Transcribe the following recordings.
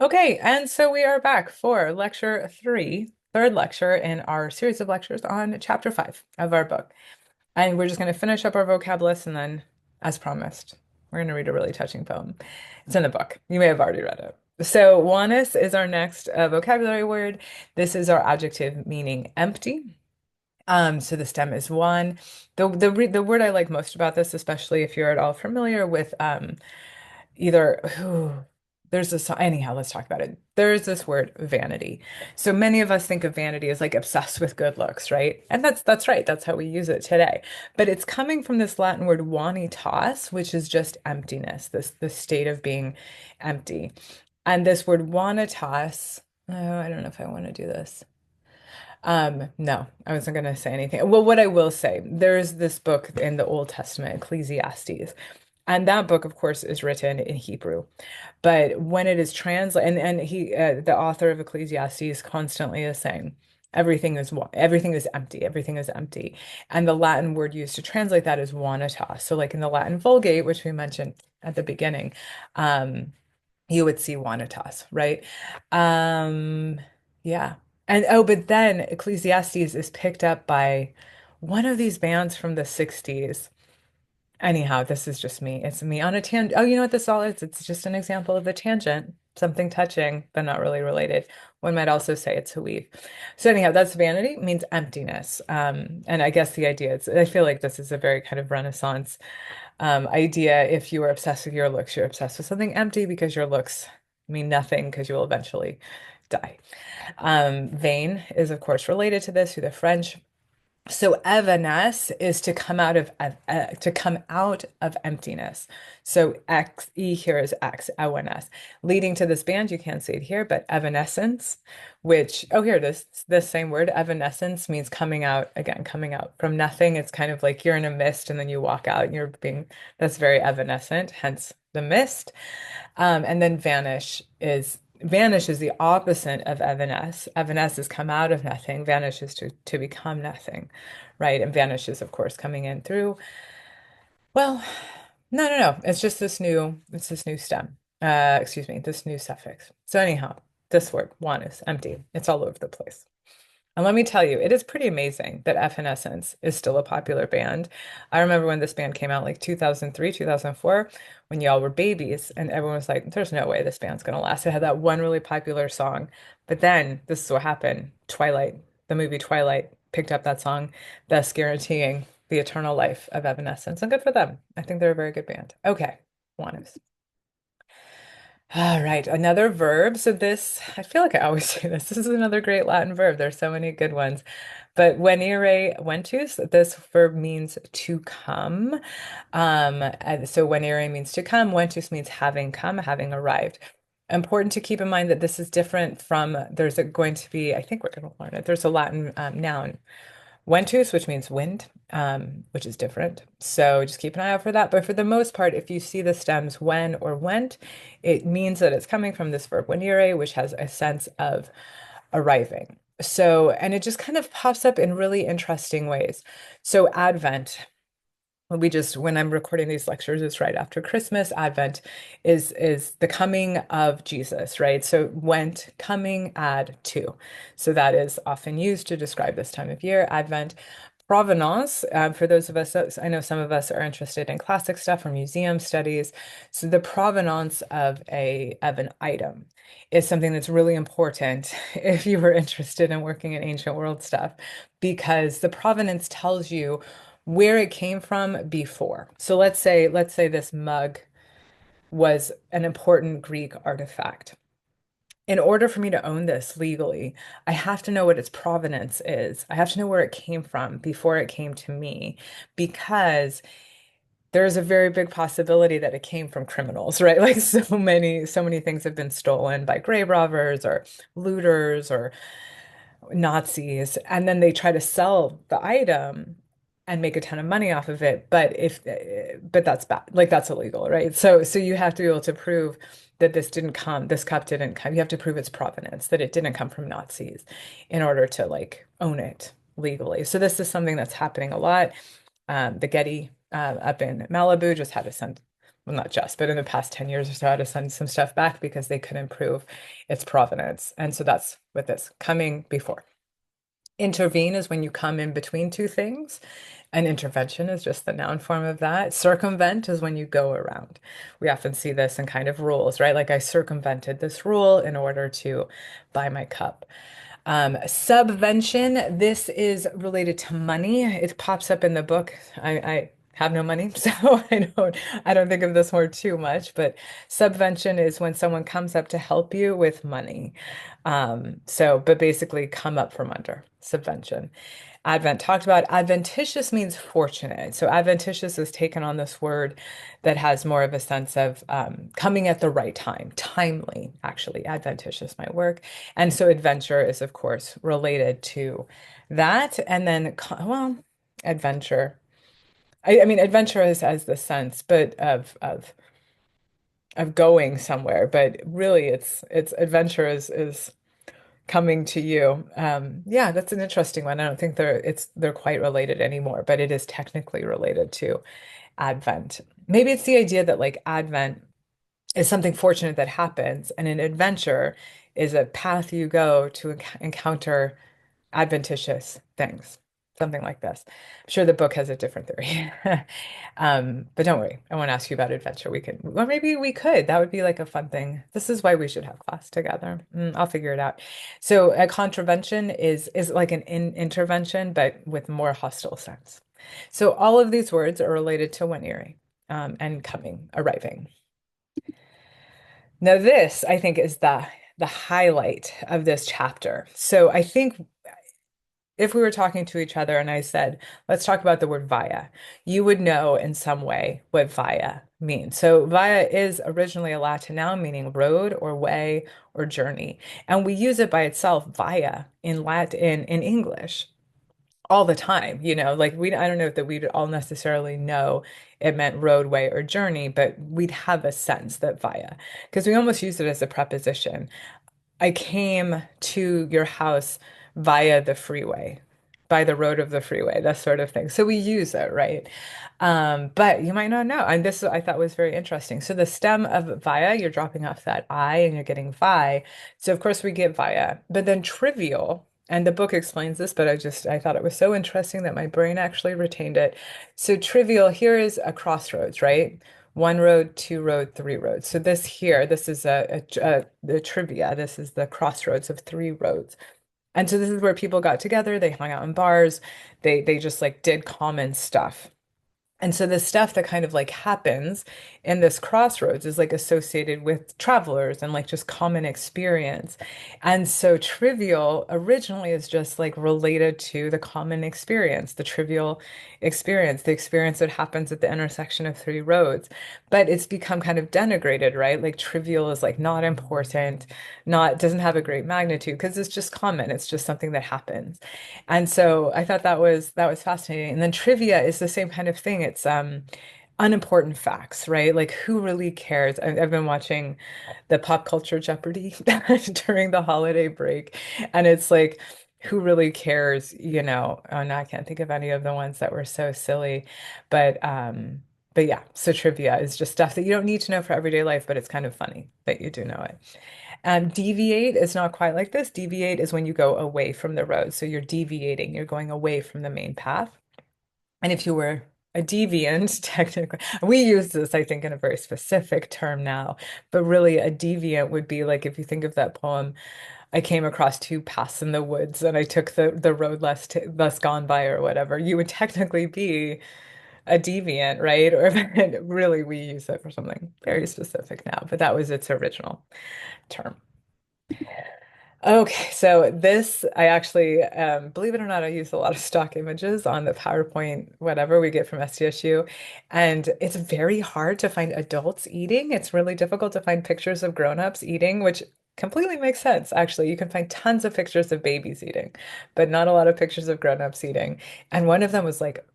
Okay, and so we are back for lecture three, third lecture in our series of lectures on chapter five of our book. And we're just going to finish up our vocab list and then, as promised, we're going to read a really touching poem. It's in the book. You may have already read it. So, Wanus is our next vocabulary word. This is our adjective meaning empty. So the stem is one. The word I like most about this, especially if you're at all familiar with either there's this anyhow, let's talk about it. There's this word vanity. So many of us think of vanity as like obsessed with good looks, right? And that's right. That's how we use it today. But it's coming from this Latin word vanitas, which is just emptiness, this state of being empty. And this word vanitas, oh, I don't know if I want to do this. No, I wasn't going to say anything. Well, what I will say, there's this book in the Old Testament, Ecclesiastes, and that book, of course, is written in Hebrew. But when it is translated, and the author of Ecclesiastes, constantly is saying, everything is empty, everything is empty, and the Latin word used to translate that is vanitas. So, like in the Latin Vulgate, which we mentioned at the beginning, um, you would see vanitas, right? Um, yeah. And oh, but then Ecclesiastes is picked up by one of these bands from the 60s. Anyhow, this is just me. It's me on a tangent. Oh, you know what this all is? It's just an example of a tangent, something touching, but not really related. One might also say it's a weave. So anyhow, that's vanity, means emptiness. And I guess the idea is, I feel like this is a very kind of Renaissance idea. If you are obsessed with your looks, you're obsessed with something empty because your looks mean nothing because you will eventually die. Vain is, of course, related to this through the French. So evanesce is to come out of emptiness. So X E here is X evanesce, leading to this band. You can't see it here, but evanescence, which oh here it is. This same word evanescence means coming out again, coming out from nothing. It's kind of like you're in a mist and then you walk out and you're being that's very evanescent, hence the mist. And then vanish is the opposite of evanesce. Evanesce is come out of nothing. Vanish is to become nothing, right? And vanish is, of course, coming in through. Well, no. It's this new stem. Excuse me, this new suffix. So anyhow, this word, one is empty. It's all over the place. And let me tell you, it is pretty amazing that Evanescence is still a popular band. I remember when this band came out, like 2003, 2004, when y'all were babies, and everyone was like, there's no way this band's gonna last. It had that one really popular song. But then this is what happened. Twilight, the movie Twilight, picked up that song, thus guaranteeing the eternal life of Evanescence. And good for them. I think they're a very good band. Okay, Juanes. All right, another verb. So this, I feel like I always say this. This is another great Latin verb. There's so many good ones. But venire ventus, this verb means to come. And so venire means to come. Ventus means having come, having arrived. Important to keep in mind that this is different from, going to be, I think we're going to learn it. There's a Latin noun Ventus, which means wind, which is different. So just keep an eye out for that. But for the most part, if you see the stems when or went, it means that it's coming from this verb venire, which has a sense of arriving. So, and it just kind of pops up in really interesting ways. So, Advent, when I'm recording these lectures, it's right after Christmas. Advent is the coming of Jesus, right? So went, coming, add to. So that is often used to describe this time of year, Advent. Provenance, for those of us, I know some of us are interested in classic stuff or museum studies. So the provenance of an item is something that's really important if you were interested in working in ancient world stuff, because the provenance tells you where it came from before. So let's say this mug was an important Greek artifact. In order for me to own this legally, I have to know what its provenance is. I have to know where it came from before it came to me, because there's a very big possibility that it came from criminals, right? Like so many things have been stolen by grave robbers or looters or Nazis, and then they try to sell the item and make a ton of money off of it. But that's bad. Like that's illegal, right? So you have to be able to prove that this cup didn't come. You have to prove its provenance, that it didn't come from Nazis in order to like own it legally. So this is something that's happening a lot. The Getty up in Malibu just had a well, not just, but in the past 10 years or so, had to send some stuff back because they couldn't prove its provenance. And so that's what this coming before. Intervene is when you come in between two things. An intervention is just the noun form of that. Circumvent is when you go around. We often see this in kind of rules, right? Like I circumvented this rule in order to buy my cup. Subvention, this is related to money. It pops up in the book. I have no money, so I don't think of this word too much, but subvention is when someone comes up to help you with money. But basically come up from under, subvention. Advent talked about. Adventitious means fortunate. So adventitious is taken on this word that has more of a sense of coming at the right time, timely, actually. Adventitious might work. And so adventure is, of course, related to that. And then, well, adventure. I mean, adventure is as the sense, but of going somewhere. But really, it's adventure is coming to you. Yeah, that's an interesting one. I don't think they're quite related anymore, but it is technically related to Advent. Maybe it's the idea that like Advent is something fortunate that happens, and an adventure is a path you go to encounter adventitious things, something like this. I'm sure the book has a different theory. But don't worry, I won't ask you about adventure. We can, or maybe we could. That would be like a fun thing. This is why we should have class together. I'll figure it out. So a contravention is like an intervention, but with more hostile sense. So all of these words are related to One Erie, and coming, arriving. Now this, I think, is the highlight of this chapter. So I think if we were talking to each other and I said, let's talk about the word via, you would know in some way what via means. So via is originally a Latin noun meaning road or way or journey. And we use it by itself, via, in Latin, in English all the time. Like I don't know that we'd all necessarily know it meant roadway or journey, but we'd have a sense that via, because we almost use it as a preposition. I came to your house via the freeway, by the road of the freeway, that sort of thing. So we use it, right? But you might not know. And this I thought was very interesting. So the stem of via, you're dropping off that I and you're getting vi. So of course we get via, but then trivial, and the book explains this, but I thought it was so interesting that my brain actually retained it. So trivial here is a crossroads, right? One road, two road, three roads. So this here, this is the trivia. This is the crossroads of three roads. And so this is where people got together, they hung out in bars, they just like did common stuff. And so the stuff that kind of like happens in this crossroads is like associated with travelers and like just common experience. And so trivial originally is just like related to the common experience, the trivial experience, the experience that happens at the intersection of three roads. But it's become kind of denigrated, right? Like trivial is like not important, not doesn't have a great magnitude because it's just common. It's just something that happens. And so I thought that was fascinating. And then trivia is the same kind of thing. It's unimportant facts, right? Like who really cares? I've been watching the Pop Culture Jeopardy during the holiday break, and it's like who really cares, Oh, no, I can't think of any of the ones that were so silly. But yeah, so trivia is just stuff that you don't need to know for everyday life, but it's kind of funny that you do know it. Deviate is not quite like this. Deviate is when you go away from the road. So you're deviating, you're going away from the main path. And if you were a deviant, technically, we use this, I think, in a very specific term now, but really a deviant would be like if you think of that poem, I came across two paths in the woods and I took the road less gone by or whatever. You would technically be a deviant, right? Or really, we use it for something very specific now, but that was its original term. Okay, so this, I actually, believe it or not, I use a lot of stock images on the PowerPoint, whatever we get from SDSU. And it's very hard to find adults eating. It's really difficult to find pictures of grown-ups eating, which completely makes sense, actually. You can find tons of pictures of babies eating, but not a lot of pictures of grown-ups eating. And one of them was like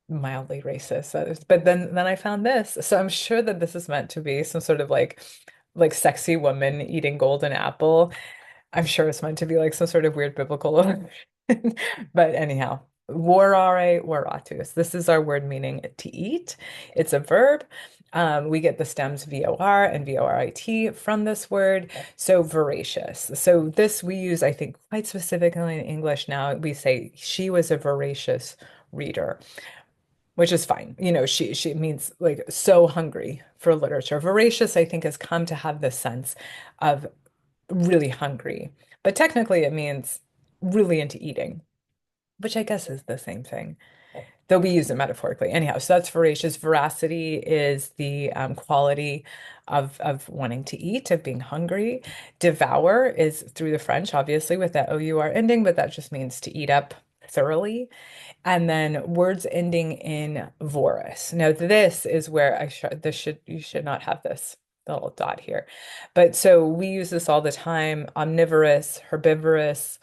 mildly racist. But then I found this. So I'm sure that this is meant to be some sort of like sexy woman eating golden apple. I'm sure it's meant to be like some sort of weird biblical allusion. But anyhow, vorare voratus. This is our word meaning to eat. It's a verb. We get the stems VOR and VORIT from this word. So voracious. So this we use, I think, quite specifically in English now. We say she was a voracious reader, which is fine. She means like so hungry for literature. Voracious, I think, has come to have this sense of really hungry, but technically it means really into eating, which I guess is the same thing, though we use it metaphorically. Anyhow, so that's voracious. Voracity is the quality of wanting to eat, of being hungry. Devour is through the French, obviously, with that OUR ending, but that just means to eat up thoroughly. And then words ending in vorous. Now, this is where you should not have this little dot here. But so we use this all the time, omnivorous, herbivorous,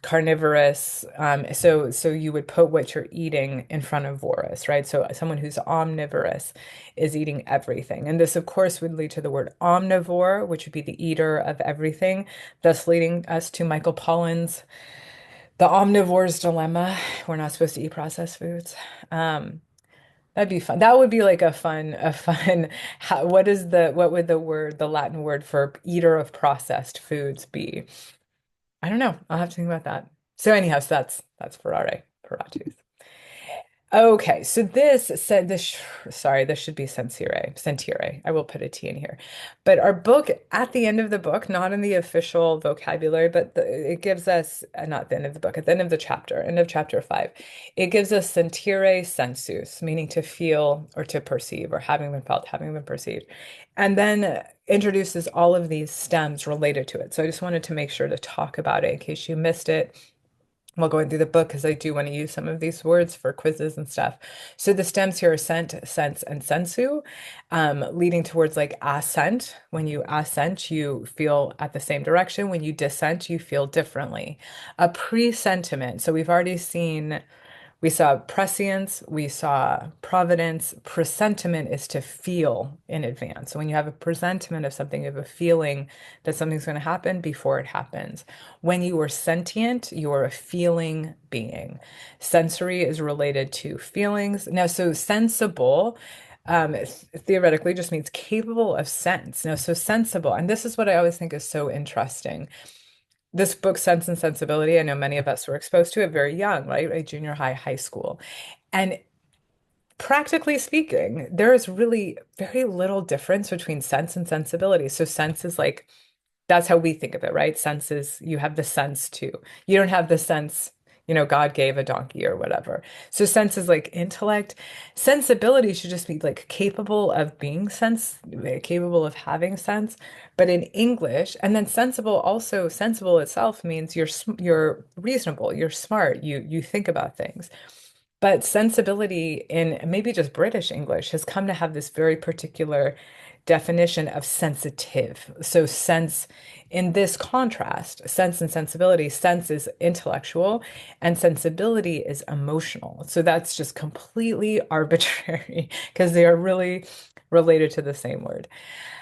carnivorous. So you would put what you're eating in front of vorous, right? So someone who's omnivorous is eating everything. And this, of course, would lead to the word omnivore, which would be the eater of everything, thus leading us to Michael Pollan's The Omnivore's Dilemma. We're not supposed to eat processed foods. Um, that'd be fun. That would be like what would the Latin word for eater of processed foods be? I don't know. I'll have to think about that. So anyhow, so that's Ferrari, Paratus. Okay, so this said this. Sorry, this should be Sensire. Sentire. I will put a T in here. But our book at the end of the book, not in the official vocabulary, but it gives us not the end of the book, at the end of the chapter, end of chapter 5, it gives us sentire sensus, meaning to feel or to perceive, or having been felt, having been perceived, and then introduces all of these stems related to it. So I just wanted to make sure to talk about it in case you missed it while going through the book, because I do want to use some of these words for quizzes and stuff. So the stems here are scent, sense, and sensu, leading towards like ascent. When you ascent, you feel at the same direction. When you descent, you feel differently. A presentiment. So we've already seen we saw prescience, we saw providence. Presentiment is to feel in advance. So when you have a presentiment of something, you have a feeling that something's going to happen before it happens. When you are sentient, you are a feeling being. Sensory is related to feelings. Now, so sensible theoretically just means capable of sense. Now, so sensible, and this is what I always think is so interesting. This book, Sense and Sensibility, I know many of us were exposed to it very young, right? Like junior high, high school. And practically speaking, there is really very little difference between sense and sensibility. So sense is like, that's how we think of it, right? Sense is you have the sense too. You don't have the sense, God gave a donkey or whatever. So sense is like intellect. Sensibility should just be like capable of being capable of having sense. But in English, and then sensible also, sensible itself means you're reasonable, you're smart, you think about things. But sensibility in maybe just British English has come to have this very particular definition of sensitive. So, sense in this contrast, sense and sensibility, sense is intellectual and sensibility is emotional. So, that's just completely arbitrary because they are really related to the same word.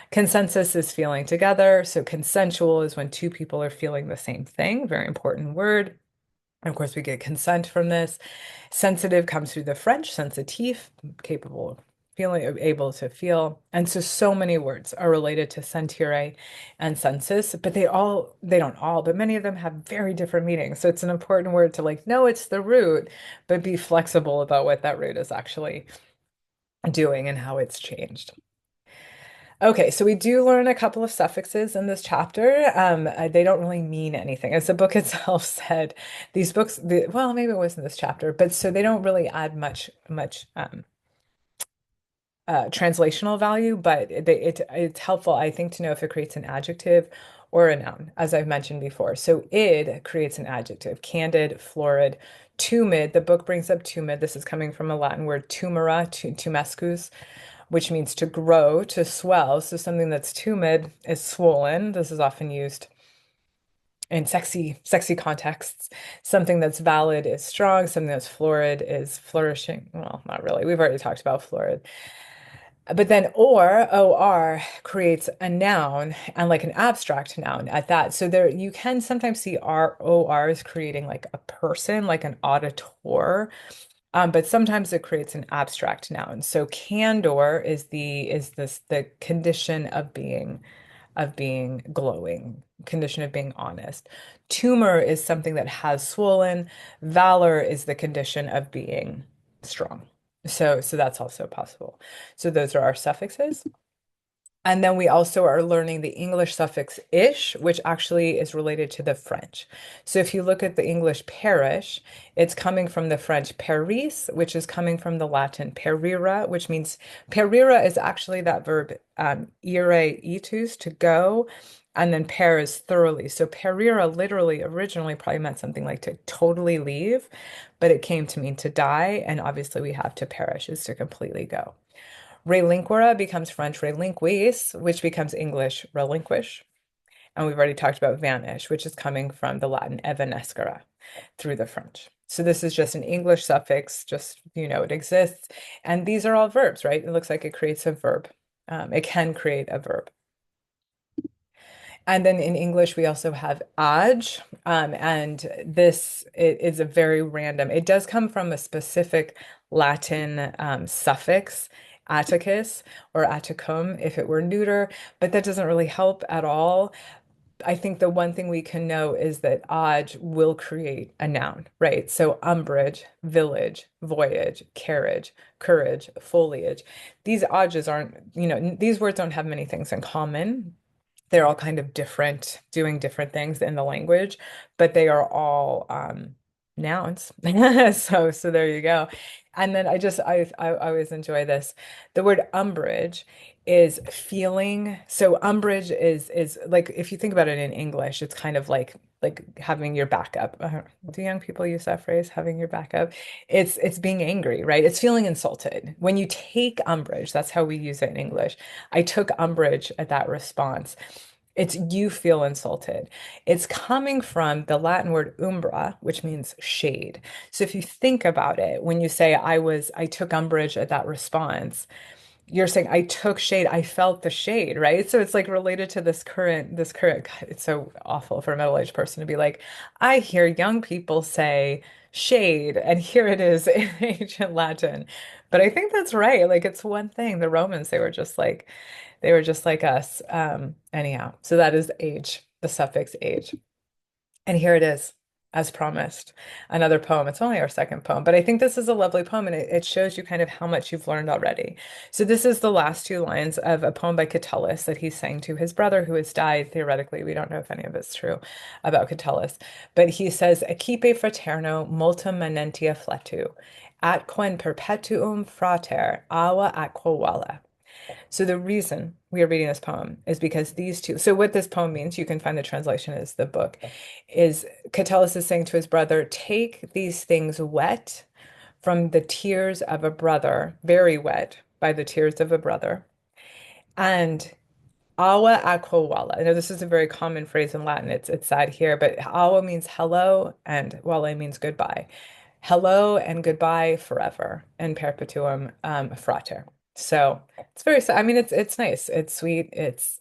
Consensus is feeling together. So, consensual is when two people are feeling the same thing, very important word. And of course, we get consent from this. Sensitive comes through the French, sensitif, capable of feeling, able to feel. And so many words are related to sentire and sensus, but they don't all, but many of them have very different meanings. So it's an important word to like, no, it's the root, but be flexible about what that root is actually doing and how it's changed. Okay, so we do learn a couple of suffixes in this chapter. They don't really mean anything. As the book itself said, these books, well, maybe it was in this chapter, but so they don't really add much translational value, but it's helpful, I think, to know if it creates an adjective or a noun, as I've mentioned before. So id creates an adjective, candid, florid, tumid. The book brings up tumid. This is coming from a Latin word tumera, tumescus, which means to grow, to swell. So something that's tumid is swollen. This is often used in sexy contexts. Something that's valid is strong. Something that's florid is flourishing. Well, not really. We've already talked about florid. But then or creates a noun and like an abstract noun at that. So there you can sometimes see R O R's creating like a person, like an auditor. But sometimes it creates an abstract noun. So candor is the condition of being glowing, condition of being honest. Tumor is something that has swollen. Valor is the condition of being strong. So that's also possible. So those are our suffixes. And then we also are learning the English suffix ish, which actually is related to the French. So if you look at the English parish, it's coming from the French paris, which is coming from the Latin perira, which means perira is actually that verb ire itus, to go, and then per is thoroughly. So perira literally originally probably meant something like to totally leave, but it came to mean to die, and obviously we have to perish is to completely go. Relinquere becomes French relinquis, which becomes English relinquish. And we've already talked about vanish, which is coming from the Latin evanescere through the French. So this is just an English suffix, just it exists. And these are all verbs, right? It looks like it creates a verb. It can create a verb. And then in English, we also have age, and this it is a very random. It does come from a specific Latin suffix, atticus or atticum, if it were neuter, but that doesn't really help at all. I think the one thing we can know is that age will create a noun, right? So umbrage, village, voyage, carriage, courage, foliage. These ages aren't, these words don't have many things in common. They're all kind of different, doing different things in the language, but they are all nouns. So there you go. And then I always enjoy this. The word umbrage is feeling. So umbrage is like if you think about it in English, it's kind of like having your back up. Do young people use that phrase, having your back up? It's being angry, right? It's feeling insulted. When you take umbrage, that's how we use it in English. I took umbrage at that response. It's you feel insulted. It's coming from the Latin word umbra, which means shade. So if you think about it, when you say I took umbrage at that response, you're saying I took shade, I felt the shade, right? So it's like related to this current, God, it's so awful for a middle-aged person to be like, I hear young people say shade, and here it is in ancient Latin. But I think that's right. Like it's one thing. The Romans, they were just like us. Anyhow, so that is age, the suffix age. And here it is, as promised, another poem. It's only our second poem, but I think this is a lovely poem and it shows you kind of how much you've learned already. So this is the last two lines of a poem by Catullus that he sang to his brother who has died. Theoretically, we don't know if any of it's true about Catullus, but he says, Accipe fraterno multum manentia fletu, atquem perpetuum frater, ava atquo vale. So the reason we are reading this poem is because these two, so what this poem means, you can find the translation is the book, is Catullus is saying to his brother, take these things wet from the tears of a brother, very wet by the tears of a brother, and awa aqua wala. I know this is a very common phrase in Latin. It's sad here, but awa means hello and wale means goodbye. Hello and goodbye forever, and perpetuum frater. So it's very, I mean, it's nice. It's sweet. It's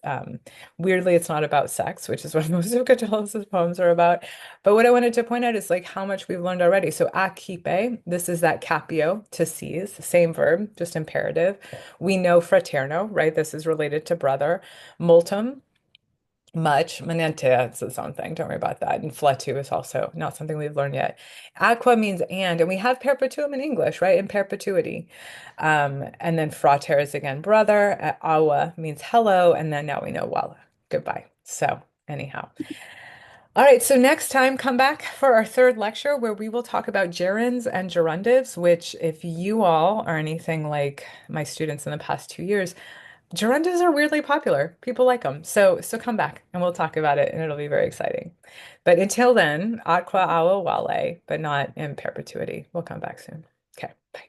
weirdly, it's not about sex, which is what most of Catullus's poems are about. But what I wanted to point out is like how much we've learned already. So accipe, this is that capio, to seize, same verb, just imperative. We know fraterno, right? This is related to brother. Multum, much. Manente, it's its own thing. Don't worry about that. And fletu is also not something we've learned yet. Aqua means and we have perpetuum in English, right? In perpetuity. And then frater is again brother. Awa means hello. And then now we know wala, goodbye. So anyhow. All right, so next time come back for our third lecture where we will talk about gerunds and gerundives, which if you all are anything like my students in the past 2 years, gerundives are weirdly popular. People like them. So come back and we'll talk about it and it'll be very exciting. But until then, aqua awa wale, but not in perpetuity. We'll come back soon. Okay, bye.